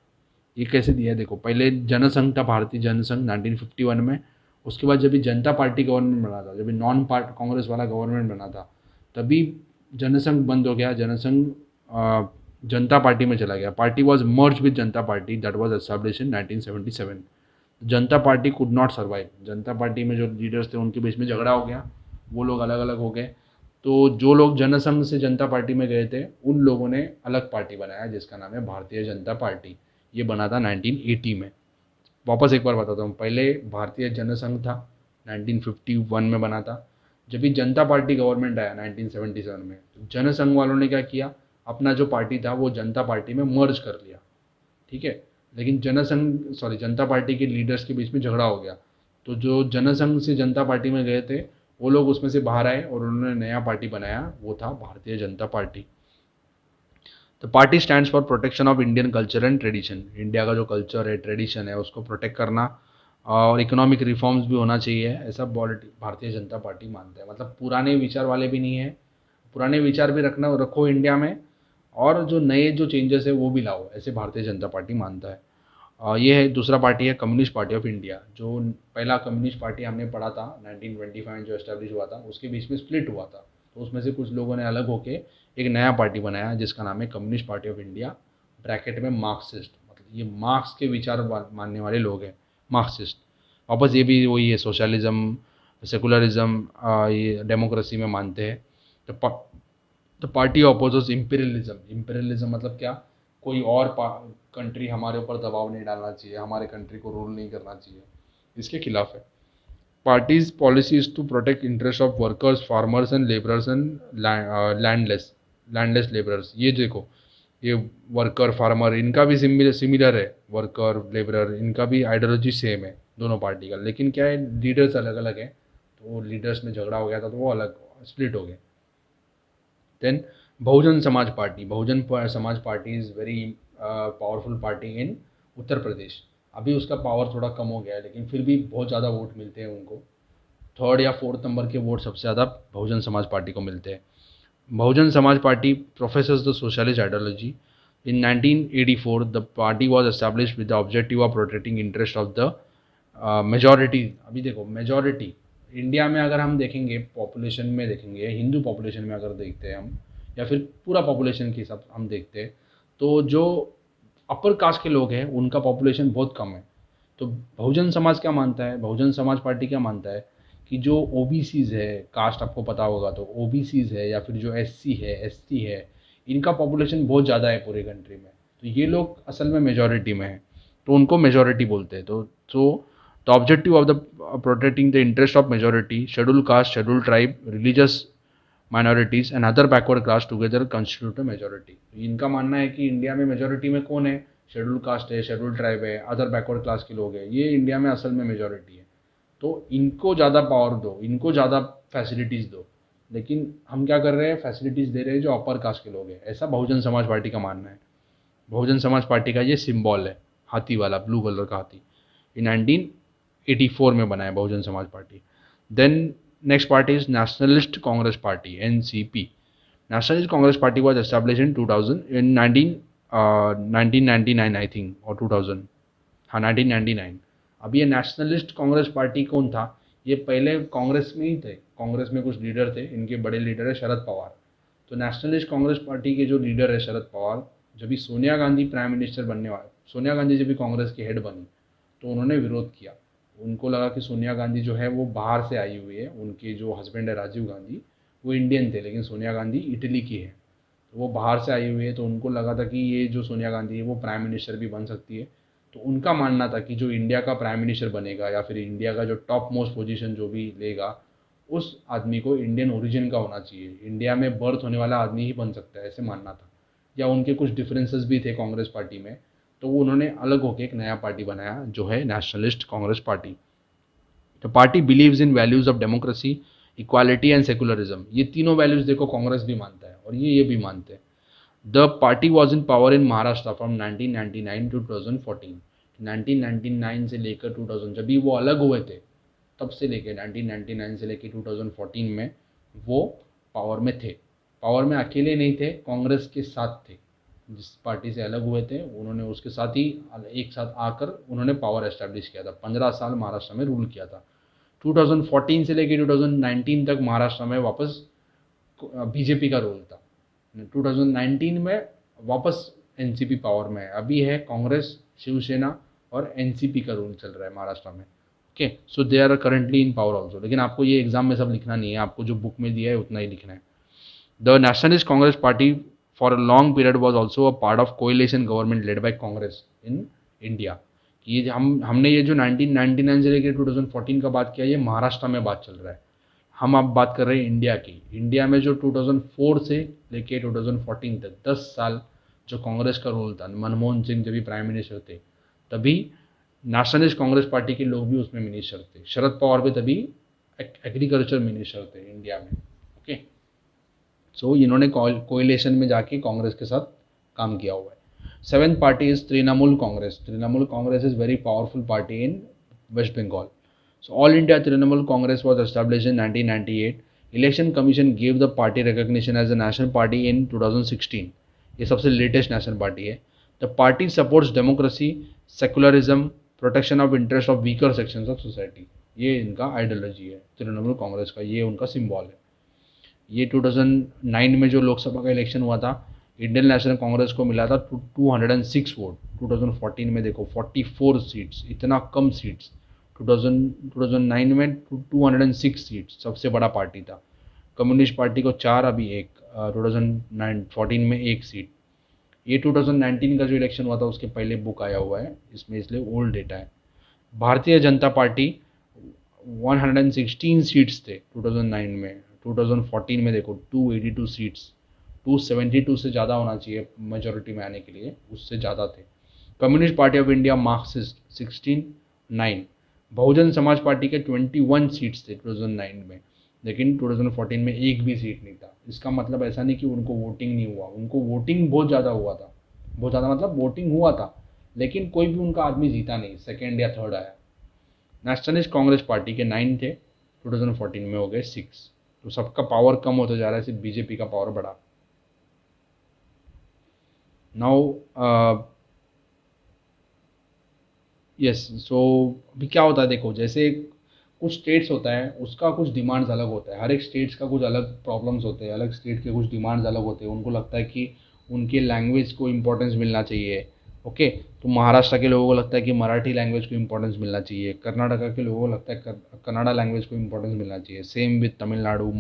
ये कैसे दिया है देखो, पहले जनसंघ था, भारतीय जनसंघ 1951 में। उसके बाद जब भी जनता पार्टी गवर्नमेंट बना था, जब भी नॉन पार्ट कांग्रेस वाला गवर्नमेंट बना था, तभी जनसंघ बंद हो गया। जनसंघ जनता पार्टी में चला गया। Party was merge with Janata party that was establish in 1977। Janata party could not survive. Janata party में जो लीडर्स थे उनके बीच में झगड़ा हो गया, वो लोग अलग अलग हो गए। तो जो लोग जनसंघ से जनता पार्टी में गए थे उन लोगों ने अलग पार्टी बनाया जिसका नाम है भारतीय जनता पार्टी। ये बना था 1980 में। वापस एक बार बताता हूँ, पहले भारतीय जनसंघ था, 1951 में बना था। जब भी जनता पार्टी गवर्नमेंट आया 1977 में, तो जनसंघ वालों ने क्या किया, अपना जो पार्टी था वो जनता पार्टी में मर्ज कर लिया, ठीक है। लेकिन जनता पार्टी के लीडर्स के बीच में झगड़ा हो गया। तो जो जनसंघ से जनता पार्टी में गए थे वो लोग उसमें से बाहर आए और उन्होंने नया पार्टी बनाया, वो था Bharatiya Janata party. The party stands for protection of Indian culture and tradition. India का जो कल्चर है, ट्रेडिशन है, उसको प्रोटेक्ट करना और इकोनॉमिक रिफॉर्म्स भी होना चाहिए, ऐसा भारतीय जनता पार्टी मानता है। मतलब पुराने विचार वाले भी नहीं है, पुराने विचार भी रखो इंडिया में, और जो नए जो चेंजेस है वो भी लाओ, ऐसे भारतीय जनता पार्टी मानता है। ये है दूसरा पार्टी है कम्युनिस्ट पार्टी ऑफ इंडिया। जो पहला कम्युनिस्ट पार्टी हमने पढ़ा था 1925 में जो एस्टेब्लिश हुआ था, उसके बीच में स्प्लिट हुआ था, तो उसमें से कुछ लोगों ने अलग होके एक नया पार्टी बनाया जिसका नाम है communist party of India, bracket में मार्क्सिस्ट। मतलब ये मार्क्स के विचार मानने वाले लोग हैं, मार्क्सिस्ट। वापस ये भी वही है, सोशलिज्म, सेकुलरिज्म, ये डेमोक्रेसी में मानते हैं। तो पार्टी अपोजेस इम्पीरियलिज्म। इम्पीरियलिज्म मतलब क्या, कोई और कंट्री हमारे ऊपर दबाव नहीं डालना चाहिए, हमारे कंट्री को रूल नहीं करना चाहिए, इसके खिलाफ है। Parties policy is to protect interest of workers, farmers and labourers and landless labourers. ये देखो, ये वर्कर फार्मर इनका भी सिमिलर है, वर्कर लेबरर इनका भी आइडियोलॉजी सेम है दोनों पार्टी का, लेकिन क्या है, लीडर्स अलग अलग है, तो लीडर्स में झगड़ा हो गया था तो वो अलग स्प्लिट हो गए। Then Bahujan Samaj party. Samaj party is very powerful party in Uttar Pradesh. अभी उसका पावर थोड़ा कम हो गया है, लेकिन फिर भी बहुत ज़्यादा वोट मिलते हैं उनको। थर्ड या फोर्थ नंबर के वोट सबसे ज़्यादा बहुजन समाज पार्टी को मिलते हैं। बहुजन Samaj party professors the socialist ideology. In 1984 the party was establish with the objective of protecting interest of the majority. अभी देखो, मेजॉरिटी इंडिया में अगर हम देखेंगे, पॉपुलेशन में देखेंगे, हिंदू पॉपुलेशन में अगर देखते हैं हम, या फिर पूरा पॉपुलेशन के हिसाब हम देखते हैं, तो जो अपर कास्ट के लोग हैं उनका पॉपुलेशन बहुत कम है। तो बहुजन समाज क्या मानता है, बहुजन समाज पार्टी क्या मानता है कि जो ओबीसीज है, कास्ट आपको पता होगा, तो ओबीसीज है या फिर जो एससी है, एसटी है, इनका पॉपुलेशन बहुत ज़्यादा है पूरे कंट्री में, तो ये लोग असल में मेजॉरिटी में है, तो उनको मेजॉरिटी बोलते हैं। तो the objective of the protecting the interest of majority, schedule caste, schedule tribe, religious minorities and other backward caste together constitute a majority. इनका मानना है कि इंडिया में मेजॉरिटी में कौन है, शेड्यूल कास्ट है, शेड्यूल ट्राइब है, अदर बैकवर्ड क्लास के लोग हैं, ये इंडिया में असल में मेजॉरिटी है। तो इनको ज़्यादा पावर दो, इनको ज़्यादा फैसिलिटीज़ दो, लेकिन हम क्या कर रहे हैं, फैसिलिटीज़ दे रहे हैं जो अपर कास्ट के लोग हैं, ऐसा बहुजन समाज पार्टी का मानना है। बहुजन समाज पार्टी का ये सिंबल है, हाथी वाला, ब्लू कलर का हाथी। ये 1984 में बना है Bahujan Samaj party. Then next party is nationalist Congress party, NCP. Nationalist Congress party was establish in 2000 in 1999 I think, और 2000, हाँ 1999। अब ये नेशनलिस्ट कांग्रेस पार्टी कौन था, ये पहले कांग्रेस में ही थे, कांग्रेस में कुछ लीडर थे, इनके बड़े लीडर है शरद पवार। तो नेशनलिस्ट कांग्रेस पार्टी के जो लीडर है शरद पवार, जब भी सोनिया गांधी प्राइम मिनिस्टर बनने वाले, सोनिया गांधी जब भी कांग्रेस की हेड बनी, तो उन्होंने विरोध किया। उनको लगा कि सोनिया गांधी जो है वो बाहर से आई हुई है, उनके जो हस्बैंड है राजीव गांधी वो इंडियन थे, लेकिन सोनिया गांधी इटली की है, तो वो बाहर से आई हुई है, तो उनको लगा था कि ये जो सोनिया गांधी है वो प्राइम मिनिस्टर भी बन सकती है। तो उनका मानना था कि जो इंडिया का प्राइम मिनिस्टर बनेगा या फिर इंडिया का जो टॉप मोस्ट पोजीशन जो भी लेगा, उस आदमी को इंडियन ओरिजिन का होना चाहिए, इंडिया में बर्थ होने वाला आदमी ही बन सकता है, ऐसे मानना था। या उनके कुछ डिफरेंसेस भी थे कांग्रेस पार्टी में, तो वो उन्होंने अलग होकर एक नया पार्टी बनाया जो है nationalist Congress party. The party believes in values of democracy, equality and secularism. ये तीनों वैल्यूज देखो कांग्रेस भी मानता है और ये भी मानते हैं। The party was in power in Maharashtra from 1999 to 2014। 1999 से लेकर 2000, जब भी वो अलग हुए थे, तब से लेकर 1999 से लेकर 2014 में वो पावर में थे। पावर में अकेले नहीं थे, कांग्रेस के साथ थे। जिस पार्टी से अलग हुए थे उन्होंने उसके साथ ही एक साथ आकर उन्होंने पावर एस्टैब्लिश किया था। 15 साल महाराष्ट्र में रूल किया था। 2014 से लेकर 2019 तक महाराष्ट्र में वापस बीजेपी का रोल था। 2019 में वापस एनसीपी पावर में है। अभी है कांग्रेस, शिवसेना और एनसीपी का रूल चल रहा है महाराष्ट्र में। Okay, so they are currently in power also. लेकिन आपको ये एग्जाम में सब लिखना नहीं है, आपको जो बुक में दिया है उतना ही लिखना है। The nationalist Congress party for a long period was also a part of coalition government led by Congress in India. ये हमने ये जो 1999 से लेकर 2014 का बात किया, ये महाराष्ट्र में बात चल रहा है। हम अब बात कर रहे हैं इंडिया की। इंडिया में जो 2004 से लेके 2014 तक 10 साल जो कांग्रेस का रोल था, मनमोहन सिंह जब भी प्राइम मिनिस्टर थे, तभी नेशनलिस्ट कांग्रेस पार्टी के लोग भी उसमें मिनिस्टर थे। शरद पवार भी तभी एग्रीकल्चर मिनिस्टर थे इंडिया में। ओके, सो इन्होंने कोएलिशन में जाके कांग्रेस के साथ काम किया हुआ है। Seventh party is Trinamool Congress. Trinamool Congress is very powerful party in West Bengal. So All India Trinamool Congress was established in 1998. Election Commission gave the party recognition as a national party in 2016. ये सबसे लेटेस्ट नेशनल पार्टी है। The party supports democracy, secularism, protection of interest of weaker sections of society. ये इनका ideology है तृणमूल कांग्रेस का, ये उनका symbol है। ये 2009 में जो लोकसभा का इलेक्शन हुआ था, इंडियन नेशनल कांग्रेस को मिला था 206 वोट। 2014 में देखो 44 सीट्स, इतना कम सीट्स। 2009 में 206 सीट्स, सबसे बड़ा पार्टी था। कम्युनिस्ट पार्टी को 4, अभी 1। 2014 में 1 सीट। ये 2019 का जो इलेक्शन हुआ था उसके पहले बुक आया हुआ है इसमें, इसलिए ओल्ड डेटा है। भारतीय जनता पार्टी 116 सीट्स थे 2009 में। 2014 में देखो 282 सीट्स। 272 से ज़्यादा होना चाहिए मेजोरिटी में आने के लिए, उससे ज़्यादा थे। Communist party of India Marxist 16 Bahujan Samaj party के 21 सीट्स थे 2009 में, लेकिन 2014 में एक भी सीट नहीं था। इसका मतलब ऐसा नहीं कि उनको वोटिंग नहीं हुआ, उनको वोटिंग बहुत ज़्यादा हुआ था। बहुत ज़्यादा मतलब वोटिंग हुआ था, लेकिन कोई भी उनका आदमी जीता नहीं, सेकेंड या थर्ड आया। नेशनलिस्ट कांग्रेस पार्टी के 9 थे, 2014 में हो गए 6। तो सबका पावर कम होता जा रहा है, सिर्फ बीजेपी का पावर बढ़ा। नाउ यस, सो अभी क्या होता है देखो, जैसे कुछ स्टेट्स होता है उसका कुछ डिमांड्स अलग होता है। हर एक स्टेट्स का कुछ अलग प्रॉब्लम्स होते हैं, अलग स्टेट के कुछ डिमांड्स अलग होते हैं। उनको लगता है कि उनके लैंग्वेज को इम्पोर्टेंस मिलना चाहिए। ओके, तो महाराष्ट्र के लोगों को लगता है कि मराठी लैंग्वेज को इम्पोर्टेंस मिलना चाहिए। कर्नाटका के लोगों को लगता है कन्नड़ा लैंग्वेज को इम्पोर्टेंस मिलना चाहिए। सेम विद तमिलनाडु,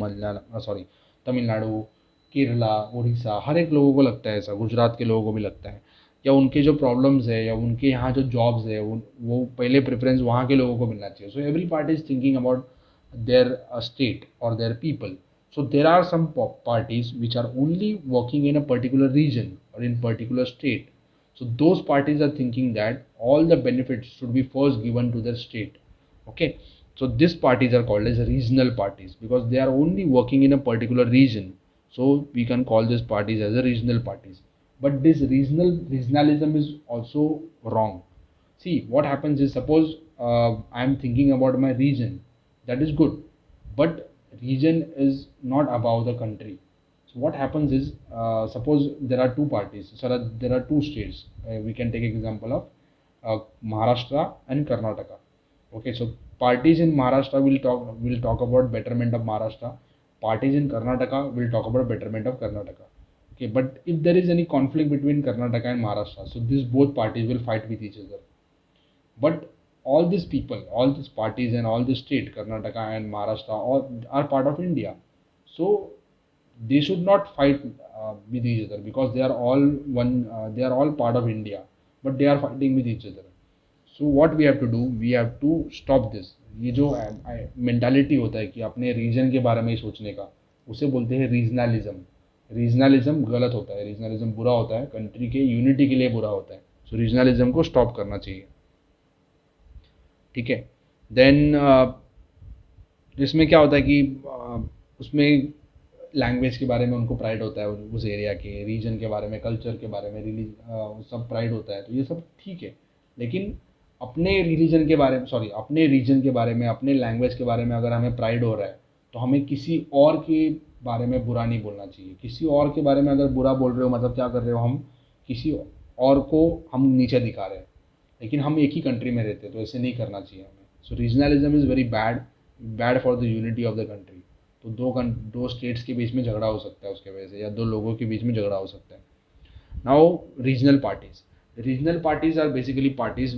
तमिलनाडु, केरला, उड़ीसा, हर एक लोगों को लगता है ऐसा। गुजरात के लोगों को भी लगता है, या उनके जो प्रॉब्लम्स है या उनके यहाँ जो जॉब्स है वो पहले प्रेफरेंस वहाँ के लोगों को मिलना चाहिए। So every party is thinking about their state और their people. So there are some parties which are only working in a particular region or in particular state. So those parties are thinking that all the benefits should be first given to their state. Okay, so these parties are called as regional parties because they are only working in a particular region. So we can call these parties as a regional parties. But this regionalism is also wrong. See, what happens is, suppose I am thinking about my region, that is good, but region is not above the country. So what happens is, suppose there are two parties, so there are two states. We can take example of Maharashtra and Karnataka. Okay, so parties in Maharashtra will talk about betterment of Maharashtra. Parties in Karnataka will talk about betterment of Karnataka. Okay, but if there is any conflict between Karnataka and Maharashtra, so these both parties will fight with each other. But all these people, all these parties and all the state, Karnataka and Maharashtra, all are part of India. So they should not fight with each other because they are all one. They are all part of India, but they are fighting with each other. So what we have to do, we have to stop this. ये जो mentality होता है कि अपने reason के बारे में ही सोचने का, उसे बोलते हैं रीजनलिज्म। रीजनलिज्म गलत होता है, रीजनलिज्म बुरा होता है, कंट्री के यूनिटी के लिए बुरा होता है। सो रीजनलिज्म को स्टॉप करना चाहिए, ठीक है। देन इसमें क्या होता है कि उसमें लैंग्वेज के बारे में उनको प्राइड होता है, उस एरिया के रीजन के बारे में, कल्चर के बारे में, सब प्राइड होता है। तो ये सब ठीक है, लेकिन अपने रिलीजन के बारे में, अपने रीजन के बारे में, अपने लैंग्वेज के बारे में अगर हमें प्राइड हो रहा है तो हमें किसी और के बारे में बुरा नहीं बोलना चाहिए। किसी और के बारे में अगर बुरा बोल रहे हो, मतलब क्या कर रहे हो, हम किसी और को हम नीचे दिखा रहे हैं, लेकिन हम एक ही कंट्री में रहते हैं, तो ऐसे नहीं करना चाहिए हमें। So regionalism is very bad for the unity of the country. तो दो स्टेट्स के बीच में झगड़ा हो सकता है उसके वजह से, या दो लोगों के बीच में झगड़ा हो सकता है। Now regional parties are basically parties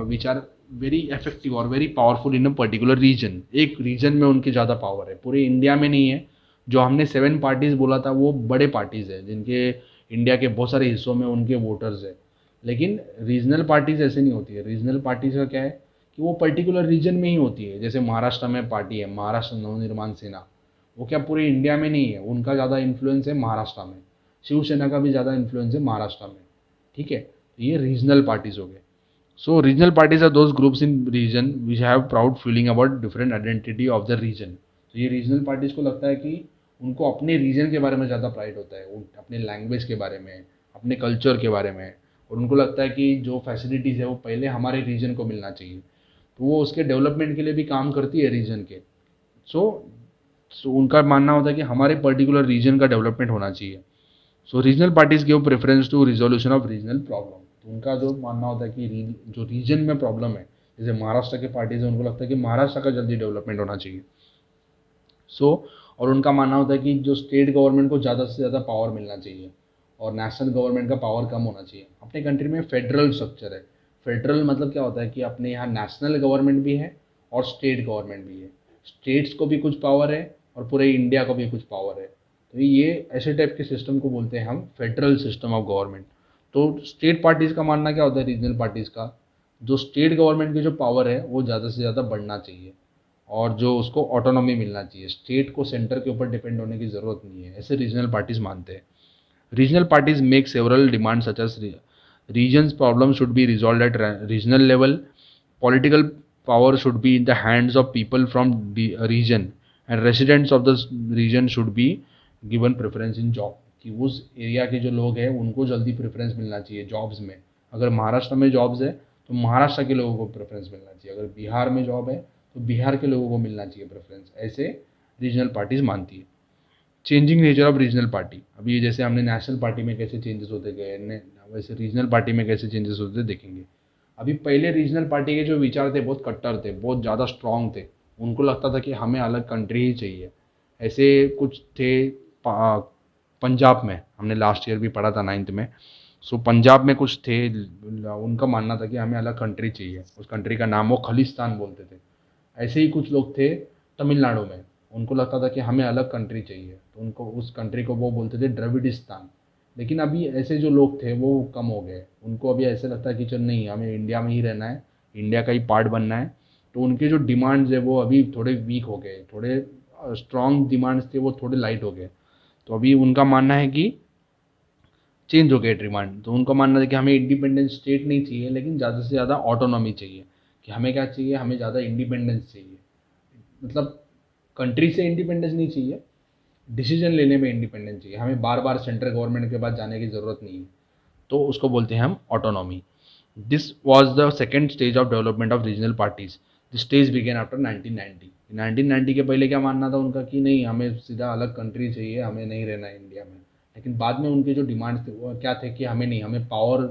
which are very effective और very powerful in a particular region. एक रीजन में उनके ज़्यादा पावर है, पूरे इंडिया में नहीं है। जो हमने 7 पार्टीज़ बोला था वो बड़े पार्टीज़ है, जिनके इंडिया के बहुत सारे हिस्सों में उनके वोटर्स है। लेकिन रीजनल पार्टीज़ ऐसे नहीं होती है। रीजनल पार्टीज़ का क्या है कि वो पर्टिकुलर रीजन में ही होती है। जैसे महाराष्ट्र में पार्टी है, महाराष्ट्र नवनिर्माण सेना, वो क्या पूरे इंडिया में नहीं है, उनका ज़्यादा इन्फ्लुएंस है महाराष्ट्र में। शिवसेना का भी ज़्यादा इन्फ्लुएंस है महाराष्ट्र में, ठीक है। तो ये रीजनल पार्टीज़ हो गए। So regional parties are those groups in region which have proud feeling about different identity of the region. तो ये रीजनल पार्टीज को लगता है कि उनको अपने रीजन के बारे में ज़्यादा प्राइड होता है, अपने लैंग्वेज के बारे में, अपने कल्चर के बारे में, और उनको लगता है कि जो फैसिलिटीज़ है वो पहले हमारे रीजन को मिलना चाहिए, तो वो उसके डेवलपमेंट के लिए भी काम करती है रीजन के। सो उनका मानना होता है कि हमारे पर्टिकुलर रीजन का डेवलपमेंट होना चाहिए। So regional parties give preference to resolution of regional problem. तो उनका जो मानना होता है कि जो रीजन में प्रॉब्लम है, जैसे महाराष्ट्र के पार्टीज है, उनको लगता है कि महाराष्ट्र का जल्दी डेवलपमेंट होना चाहिए। और उनका मानना होता है कि जो स्टेट गवर्नमेंट को ज़्यादा से ज़्यादा पावर मिलना चाहिए और नेशनल गवर्नमेंट का पावर कम होना चाहिए। अपने कंट्री में फेडरल स्ट्रक्चर है। फेडरल मतलब क्या होता है कि अपने यहाँ नेशनल गवर्नमेंट भी है और स्टेट गवर्नमेंट भी है। स्टेट्स को भी कुछ पावर है और पूरे इंडिया को भी कुछ पावर है। तो ये ऐसे टाइप के सिस्टम को बोलते हैं हम फेडरल सिस्टम ऑफ गवर्नमेंट। तो स्टेट पार्टीज़ का मानना क्या होता है, रीजनल पार्टीज़ का, जो स्टेट गवर्नमेंट की जो पावर है वो ज़्यादा से ज़्यादा बढ़ना चाहिए और जो उसको ऑटोनॉमी मिलना चाहिए, स्टेट को सेंटर के ऊपर डिपेंड होने की ज़रूरत नहीं है, ऐसे रीजनल पार्टीज मानते हैं। Regional parties make several demand such as region's problem should be resolved at regional level, political power should be in the hands of people from the region, and residents of the region should be given preference in job। कि उस area के जो लोग हैं उनको जल्दी preference मिलना चाहिए जॉब्स में। अगर महाराष्ट्र में जॉब्स है तो महाराष्ट्र के लोगों को प्रेफरेंस मिलना चाहिए, अगर बिहार में जॉब है तो बिहार के लोगों को मिलना चाहिए प्रेफरेंस। ऐसे रीजनल पार्टीज मानती है। Changing nature of regional party, अभी ये जैसे हमने नेशनल पार्टी में कैसे चेंजेस होते गए, वैसे रीजनल पार्टी में कैसे चेंजेस होते देखेंगे। अभी पहले रीजनल पार्टी के जो विचार थे बहुत कट्टर थे, बहुत ज़्यादा स्ट्रॉन्ग थे। उनको लगता था कि हमें अलग कंट्री ही चाहिए। ऐसे कुछ थे पंजाब में, हमने लास्ट ईयर भी पढ़ा था 9th में। सो पंजाब में कुछ थे, उनका मानना था कि हमें अलग कंट्री चाहिए, उस कंट्री का नाम वो खलिस्तान बोलते थे। ऐसे ही कुछ लोग थे तमिलनाडु में, उनको लगता था कि हमें अलग कंट्री चाहिए, तो उनको उस कंट्री को वो बोलते थे द्रविडिस्तान। लेकिन अभी ऐसे जो लोग थे वो कम हो गए, उनको अभी ऐसे लगता है कि चल नहीं, हमें इंडिया में ही रहना है, इंडिया का ही पार्ट बनना है। तो उनके जो डिमांड्स है वो अभी थोड़े वीक हो गए, थोड़े स्ट्रॉन्ग डिमांड्स थे वो थोड़े लाइट हो गए। तो अभी उनका मानना है कि चेंज हो गए डिमांड। तो उनका मानना है कि हमें इंडिपेंडेंट स्टेट नहीं चाहिए, लेकिन ज़्यादा से ज़्यादा ऑटोनॉमी चाहिए। कि हमें क्या चाहिए, हमें ज़्यादा इंडिपेंडेंस चाहिए, मतलब कंट्री से इंडिपेंडेंस नहीं चाहिए, डिसीजन लेने में इंडिपेंडेंस चाहिए, हमें बार बार सेंट्रल गवर्नमेंट के पास जाने की ज़रूरत नहीं है। तो उसको बोलते हैं हम autonomy. This was the second stage of development of regional parties. This stage begin after 1990। 1990 के पहले क्या मानना था उनका कि नहीं, हमें सीधा अलग कंट्री चाहिए, हमें नहीं रहना है इंडिया में। लेकिन बाद में उनके जो डिमांड्स थे वो क्या थे कि हमें नहीं, हमें पावर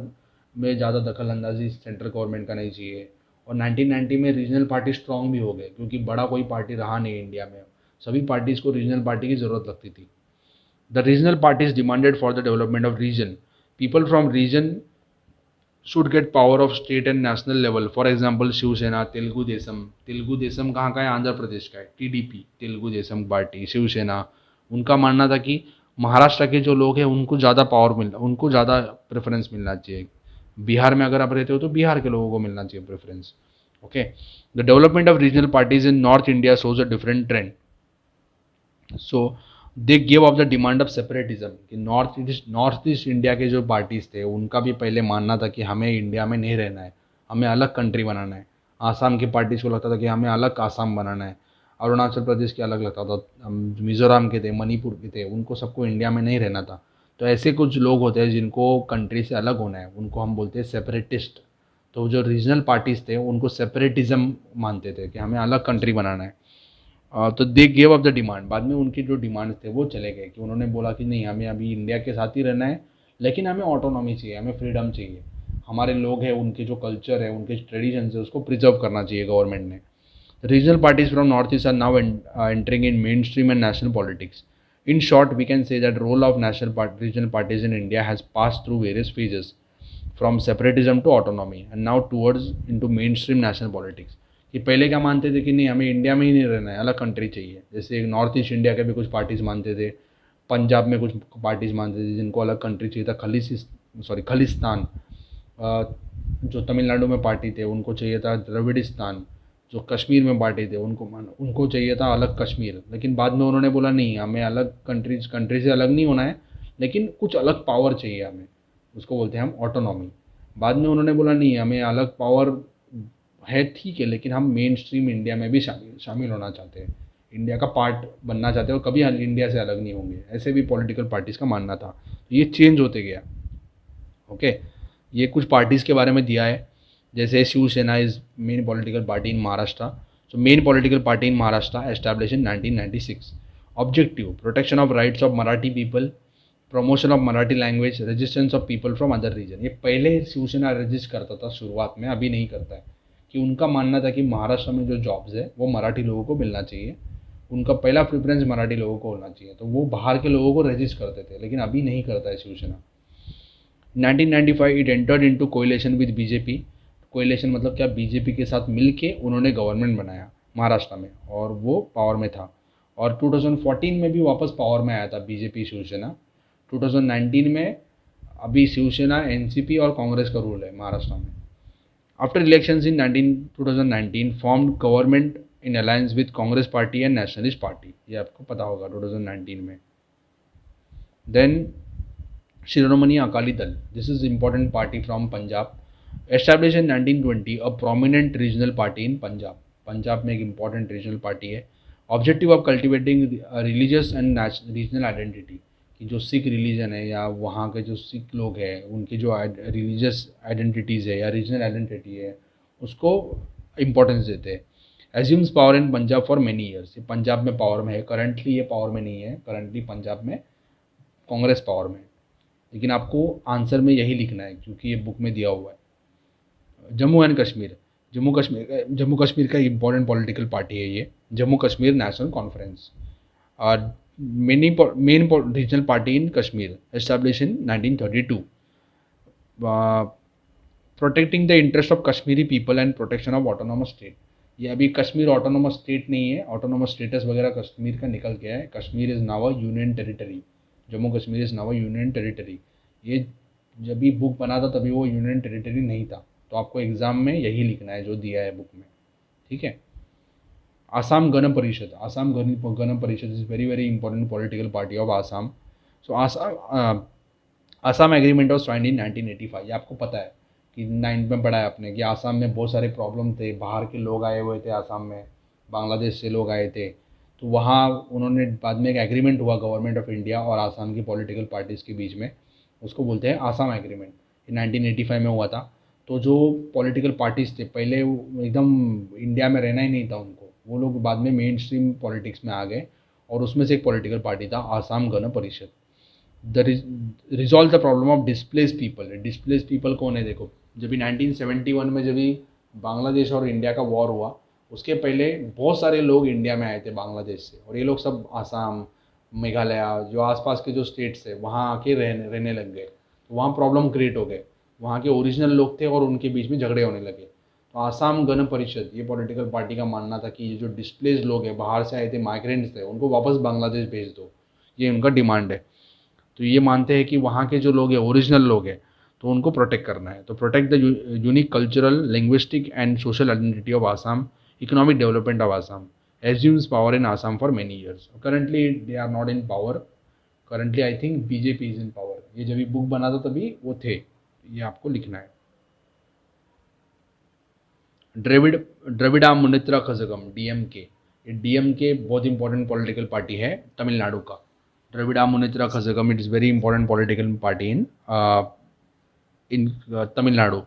में ज़्यादा दखल अंदाजी सेंट्रल गवर्नमेंट का नहीं चाहिए। और 1990 में रीजनल पार्टी स्ट्रॉन्ग भी हो गए, क्योंकि बड़ा कोई पार्टी रहा नहीं इंडिया में, सभी पार्टीज़ को रीजनल पार्टी की ज़रूरत लगती थी। The regional parties demanded for the development of region, people from region should get power of state and national level. For example Shiv Sena, Telugu Desam. Telugu Desam कहाँ का है, आंध्र प्रदेश का है। TDP, Telugu Desam party, Shiv Sena. उनका मानना था कि महाराष्ट्र के जो लोग हैं उनको ज़्यादा पावर मिलना, उनको ज़्यादा प्रेफरेंस मिलना चाहिए। बिहार में अगर आप रहते हो तो बिहार के लोगों को मिलना चाहिए preference. Okay, the development of regional parties in north India shows a different trend. So they give of the demand of separatism. कि नॉर्थ ईस्ट इंडिया के जो पार्टीज थे उनका भी पहले मानना था कि हमें इंडिया में नहीं रहना है, हमें अलग कंट्री बनाना है। आसाम की पार्टीज को लगता था कि हमें अलग आसाम बनाना है। अरुणाचल प्रदेश के अलग लगता था, मिजोरम के थे, मणिपुर के थे, उनको सबको इंडिया में नहीं रहना था। तो ऐसे कुछ लोग होते हैं जिनको कंट्री से अलग होना है, उनको हम बोलते हैं सेपरेटिस्ट। तो जो रीजनल पार्टीज थे उनको सेपरेटिज्म मानते थे कि हमें अलग कंट्री बनाना है। तो they gave up the demand. बाद में उनकी जो डिमांड थे वो चले गए, कि उन्होंने बोला कि नहीं, हमें अभी इंडिया के साथ ही रहना है, लेकिन हमें ऑटोनॉमी चाहिए, हमें फ्रीडम चाहिए। हमारे लोग हैं, उनके जो कल्चर है, उनके ट्रेडिशंस है, उसको प्रिजर्व करना चाहिए गवर्नमेंट ने। Regional parties from north east are now entering in main stream and national politics. In short, we can say that role of regional parties in India has passed through various phases, from separatism to autonomy, and now towards into mainstream national politics। कि पहले क्या मानते थे कि नहीं, हमें India में ही नहीं रहना है, अलग कंट्री चाहिए। जैसे नॉर्थ ईस्ट इंडिया के भी कुछ पार्टीज मानते थे, पंजाब में कुछ पार्टीज मानते थे जिनको अलग कंट्री चाहिए था, खलिस्तान। जो तमिलनाडु में पार्टी थे उनको चाहिए था द्रविडिस्तान। जो कश्मीर में पार्टी थे उनको चाहिए था अलग कश्मीर। लेकिन बाद में उन्होंने बोला नहीं, हमें अलग कंट्री से अलग नहीं होना है, लेकिन कुछ अलग पावर चाहिए हमें, उसको बोलते हैं हम ऑटोनॉमी। बाद में उन्होंने बोला नहीं, हमें अलग पावर है ठीक है, लेकिन हम मेन स्ट्रीम इंडिया में भी शामिल होना चाहते हैं, इंडिया का पार्ट बनना चाहते हैं और कभी इंडिया से अलग नहीं होंगे, ऐसे भी पॉलिटिकल पार्टीज़ का मानना था। तो ये चेंज होते गया। ओके, ये कुछ पार्टीज़ के बारे में दिया है, जैसे Shiv Sena is main political party in Maharashtra. So main political party in Maharashtra establish in 1996। Objective protection of rights of Marathi people, promotion of Marathi language, resistance of people from other region. ये पहले शिवसेना रजिस्ट करता था शुरुआत में, अभी नहीं करता है, कि उनका मानना था कि महाराष्ट्र में जो जॉब्स है वो मराठी लोगों को मिलना चाहिए, उनका पहला प्रेफरेंस मराठी लोगों को होना चाहिए, तो वो बाहर के लोगों को रजिस्ट करते थे, लेकिन अभी नहीं करता है Shiv Sena. 1995 it entered into coalition with BJP. Coalition मतलब क्या, बीजेपी के साथ मिलके उन्होंने गवर्नमेंट बनाया महाराष्ट्र में और वो पावर में था। और 2014 में भी वापस पावर में आया था बीजेपी शिवसेना। 2019 में अभी शिवसेना, एनसीपी और कांग्रेस का रूल है महाराष्ट्र में। After elections in 2019 formed government in alliance with Congress party and nationalist party, ये आपको पता होगा 2019 में। Then Shiromani Akali Dal. This is important party from Punjab. Established in 1920, a prominent regional party in Punjab. Punjab में एक important regional party है. Objective of cultivating religious and regional identity. कि जो सिख रिलीजन है या वहाँ के जो सिख लोग हैं उनकी जो रिलीजियस आइडेंटिटीज़ है या रीजनल आइडेंटिटी है उसको इम्पोर्टेंस देते हैं। Assumes power in Punjab for many years. ये पंजाब में पावर में है, करंटली ये पावर में नहीं है, करंटली पंजाब में कांग्रेस पावर में, लेकिन आपको आंसर में यही लिखना है क्योंकि ये बुक में दिया हुआ है। जम्मू एंड कश्मीर, जम्मू कश्मीर का इंपॉर्टेंट पॉलिटिकल पार्टी है ये, जम्मू कश्मीर नेशनल कॉन्फ्रेंस। और main regional party in Kashmir, establish in 1932। Protecting the interest of Kashmiri people and protection of autonomous state. ये अभी कश्मीर ऑटोनोमस स्टेट नहीं है, ऑटोनोमस स्टेटस वगैरह कश्मीर का निकल गया है, Kashmir is now a union territory. Jammu Kashmir is now a union territory. ये जब भी बुक बना था तभी वो यूनियन टेरिटरी नहीं था, तो आपको एग्ज़ाम में यही लिखना है जो दिया है बुक में, ठीक है। Assam Gana Parishad, Assam Gana Parishad is very very important political party of Assam. So Assam agreement of signed in 1985। ये आपको पता है कि 9 में पढ़ा है आपने कि आसाम में बहुत सारे प्रॉब्लम थे, बाहर के लोग आए हुए थे आसाम में, बांग्लादेश से लोग आए थे, तो वहाँ उन्होंने बाद में एक एग्रीमेंट हुआ गवर्नमेंट ऑफ इंडिया और आसाम की पॉलिटिकल पार्टीज़ के बीच में, उसको बोलते हैं आसाम एग्रीमेंट। ये 1985 में हुआ था। तो जो पॉलिटिकल पार्टीज़ थे पहले एकदम इंडिया में रहना ही नहीं था उनको, वो लोग बाद में मेन स्ट्रीम पॉलिटिक्स में आ गए और उसमें से एक पॉलिटिकल पार्टी था Assam Gana Parishad. The resolve the problem of displace people. Displace people कौन है, देखो जब भी 1971 में जब भी बांग्लादेश और इंडिया का वॉर हुआ उसके पहले बहुत सारे लोग इंडिया में आए थे बांग्लादेश से, और ये लोग सब आसाम, मेघालय, जो आसपास के जो स्टेट्स है वहाँ आके रहने लग गए, तो वहाँ प्रॉब्लम क्रिएट हो गए, वहाँ के ओरिजिनल लोग थे और उनके बीच में झगड़े होने लगे। तो आसाम गण परिषद, ये पॉलिटिकल पार्टी का मानना था कि ये जो डिस्प्लेस लोग हैं, बाहर से आए थे, माइग्रेंट्स थे, उनको वापस बांग्लादेश भेज दो, ये उनका डिमांड है। तो ये मानते हैं कि वहाँ के जो लोग हैं ओरिजिनल लोग हैं तो उनको प्रोटेक्ट करना है। तो protect the unique cultural, linguistic and social identity of Assam, economic development of Assam, assumes power in Assam for many years. Currently they are not in power. Currently I think BJP is in power. ये जब भी book बना था तभी वो थे, ये आपको लिखना है। द्रविड़ा मुनेत्र कझगम, डीएमके। ये डीएमके बहुत इंपॉर्टेंट पॉलिटिकल पार्टी है तमिलनाडु का। Dravida Munnetra Kazhagam, it is very important political party इन तमिलनाडु।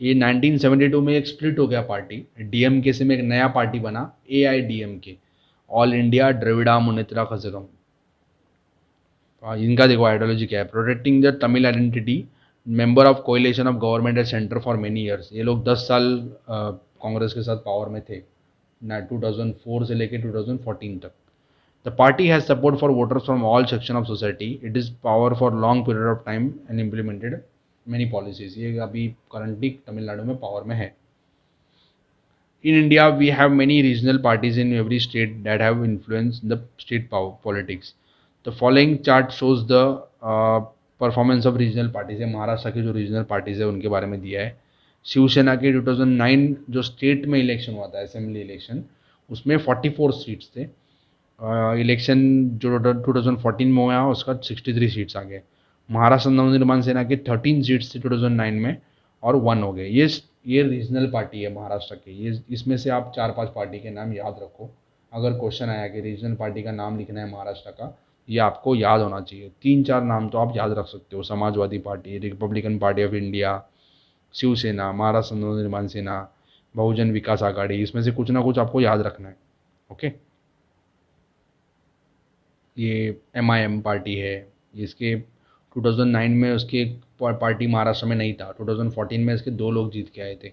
ये 1972 में एक स्प्लिट हो गया पार्टी, डीएमके से में एक नया पार्टी बना AIDMK, all India Dravida Munnetra Kazhagam. इनका देखो आइडियोलॉजी क्या है, protecting the Tamil identity, member of coalition of government and centre for many years. ये लोग 10 साल कांग्रेस के साथ पावर में थे, 2004 से लेकर 2014 तक। The party has support for voters from all section of society, it is power for long period of time and implemented many policies. ये अभी करंटली तमिलनाडु में पावर में है। In India, we have many regional parties in every state that have influenced the state politics. The following chart shows the performance of regional parties. Maharashtra के जो regional parties है उनके बारे में दिया है। शिवसेना के 2009 जो स्टेट में इलेक्शन हुआ था, असेंबली इलेक्शन, उसमें 44 सीट्स थे। इलेक्शन जो 2014 में हुआ उसका 63 सीट्स आ गए। महाराष्ट्र नवनिर्माण सेना के 13 सीट्स थे 2009 में, और वन हो गए। ये रीजनल पार्टी है महाराष्ट्र की। ये इसमें से आप 4-5 पार्टी के नाम याद रखो। अगर क्वेश्चन आया कि रीजनल पार्टी का नाम लिखना है महाराष्ट्र का, ये आपको याद होना चाहिए। 3-4 नाम तो आप याद रख सकते हो: Samajwadi party, republican party of India, Shiv Sena, Maharashtra Navnirman Sena, बहुजन विकास आघाड़ी। इसमें से कुछ ना कुछ आपको याद रखना है। ओके। ये MIM पार्टी है। इसके 2009 में उसके एक पार्टी महाराष्ट्र में नहीं था। 2014 में इसके 2 लोग जीत के आए थे।